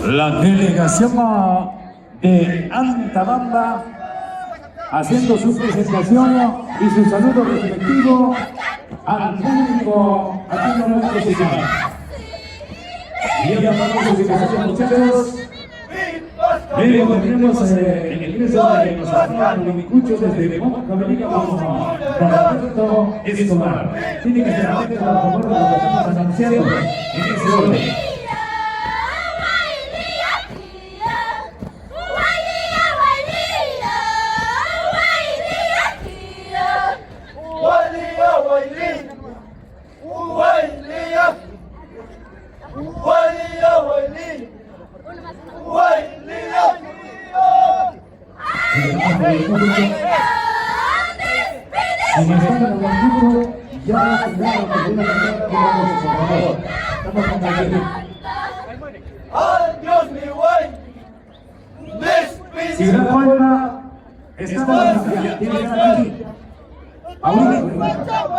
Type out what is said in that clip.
La delegación de Antabamba haciendo su presentación y su saludo respectivo al público aquí en nuestro ciudad. Y ya pasamos su presentación, muchachos. Luego tenemos el ingreso de los Micuchos desde Moncavelica como Roberto Escobar. Tiene que ser atento a favor de lo que estamos anunciando en ese orden. Si no falta, estamos aquí. Ahorita.